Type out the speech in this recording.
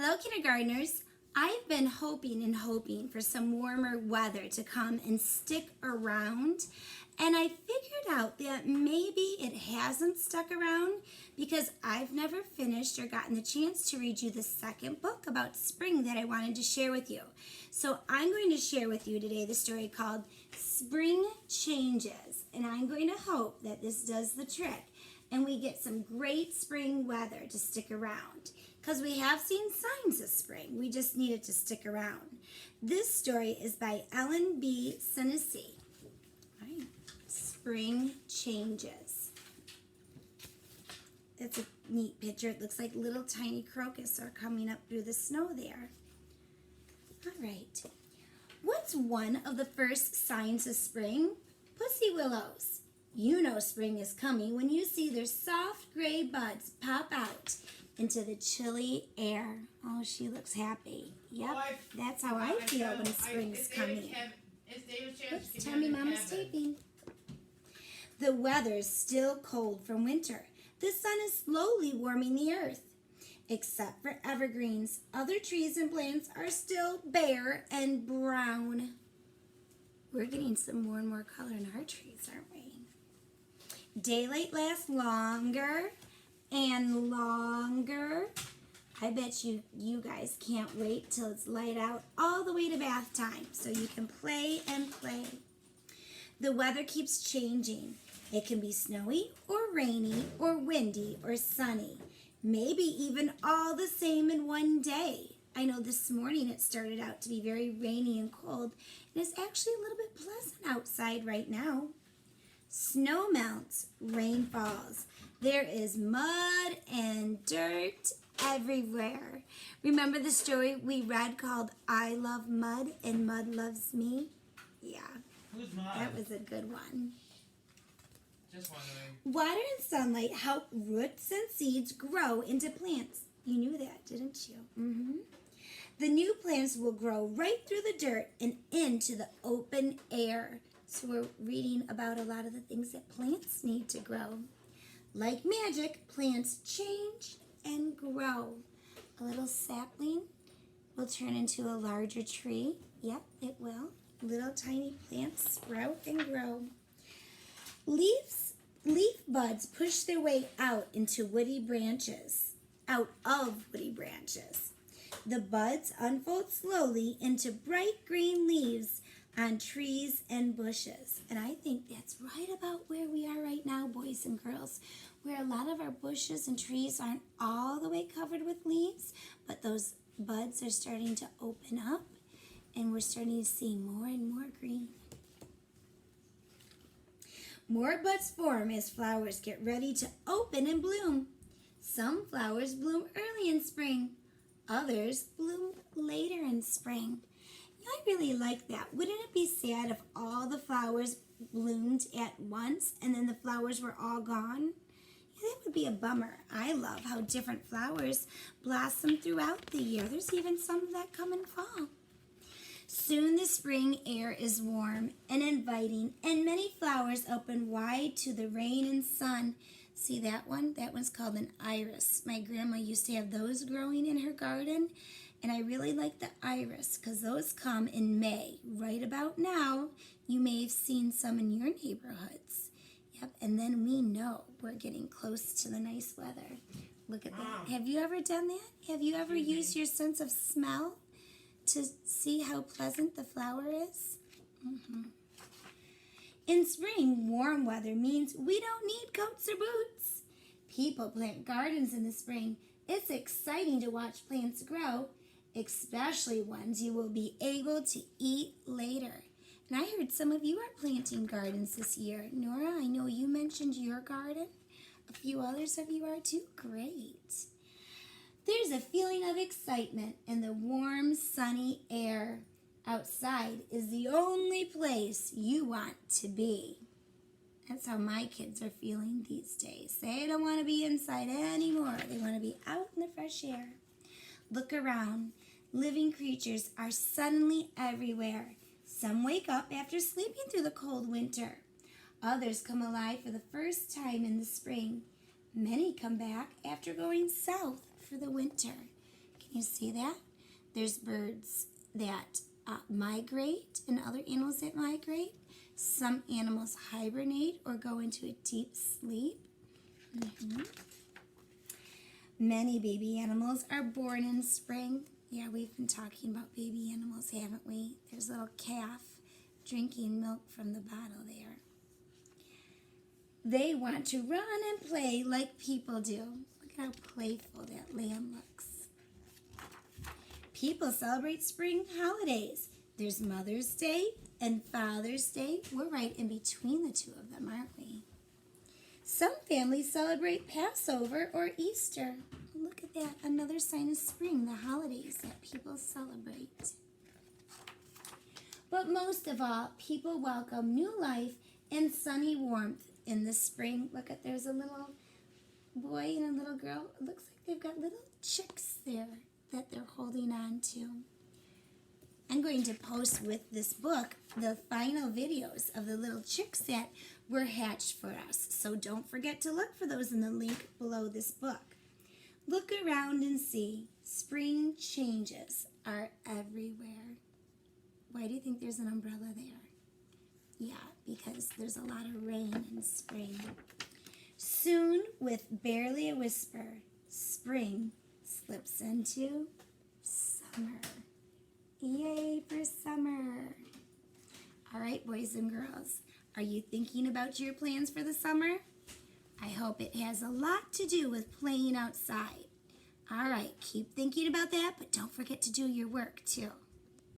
Hello, kindergartners. I've been hoping for some warmer weather to come and stick around. And I figured out that maybe it hasn't stuck around because I've never finished or gotten the chance to read you the second book about spring that I wanted to share with you. So I'm going to share with you today the story called Spring Changes. And I'm going to hope that this does the trick and we get some great spring weather to stick around. Because we have seen signs of spring. We just need it to stick around. This story is by Ellen B. Sinesee. Right. Spring Changes. It's a neat picture. It looks like little tiny crocus are coming up through the snow there. All right. What's one of the first signs of spring? Pussy willows. You know spring is coming when you see their soft gray buds pop out into the chilly air. Oh, she looks happy. Yep, that's how I feel when spring's coming. Oops, tell me Mama's taping. The weather's still cold from winter. The sun is slowly warming the earth. Except for evergreens, other trees and plants are still bare and brown. We're getting some more and more color in our trees, aren't we? Daylight lasts longer and longer. I bet you guys can't wait till it's light out all the way to bath time so you can play and play. The weather keeps changing. It can be snowy or rainy or windy or sunny. Maybe even all the same in one day. I know this morning it started out to be very rainy and cold, and it's actually a little bit pleasant outside right now. Snow melts, rain falls. There is mud and dirt everywhere. Remember the story we read called I Love Mud and Mud Loves Me? Yeah. Who's Mud? That was a good one. Just wondering. Water and sunlight help roots and seeds grow into plants. You knew that, didn't you? Mm-hmm. The new plants will grow right through the dirt and into the open air. So we're reading about a lot of the things that plants need to grow. Like magic, plants change and grow. A little sapling will turn into a larger tree. Yep, it will. Little tiny plants sprout and grow. Leaf buds push their way out of woody branches. The buds unfold slowly into bright green leaves on trees and bushes. And I think that's right about where we are right now, boys and girls, where a lot of our bushes and trees aren't all the way covered with leaves, but those buds are starting to open up and we're starting to see more and more green. More buds form as flowers get ready to open and bloom. Some flowers bloom early in spring. Others bloom later in spring. I really like that. Wouldn't it be sad if all the flowers bloomed at once and then the flowers were all gone? Yeah, that would be a bummer. I love how different flowers blossom throughout the year. There's even some that come in fall. Soon the spring air is warm and inviting, and many flowers open wide to the rain and sun. See that one? That one's called an iris. My grandma used to have those growing in her garden. And I really like the iris because those come in May. Right about now, you may have seen some in your neighborhoods. Yep, and then we know we're getting close to the nice weather. Look at that. Have you ever done that? Have you ever used your sense of smell to see how pleasant the flower is? Mm-hmm. In spring, warm weather means we don't need coats or boots. People plant gardens in the spring. It's exciting to watch plants grow, especially ones you will be able to eat later. And I heard some of you are planting gardens this year. Nora, I know you mentioned your garden. A few others of you are too. Great. There's a feeling of excitement in the warm, sunny air. Outside is the only place you want to be. That's how my kids are feeling these days. They don't want to be inside anymore. They want to be out in the fresh air. Look around. Living creatures are suddenly everywhere. Some wake up after sleeping through the cold winter. Others come alive for the first time in the spring. Many come back after going south for the winter. Can Can you see that? There's birds that migrate and other animals that migrate. Some animals hibernate or go into a deep sleep. Many baby animals are born in spring. Yeah, we've been talking about baby animals, haven't we? There's a little calf drinking milk from the bottle there. They want to run and play like people do. Look at how playful that lamb looks. People celebrate spring holidays. There's Mother's Day and Father's Day. We're right in between the two of them, aren't we? Some families celebrate Passover or Easter. Look at that, another sign of spring, the holidays that people celebrate. But most of all, people welcome new life and sunny warmth in the spring. Look at, there's a little boy and a little girl. It looks like they've got little chicks there that they're holding on to. I'm going to post with this book the final videos of the little chicks that were hatched for us. So don't forget to look for those in the link below this book. Look around and see. Spring changes are everywhere. Why do you think there's an umbrella there? Yeah, because there's a lot of rain in spring. Soon, with barely a whisper, spring slips into summer. Yay for summer. All right, boys and girls, are you thinking about your plans for the summer? I hope it has a lot to do with playing outside. All right, keep thinking about that, but don't forget to do your work too.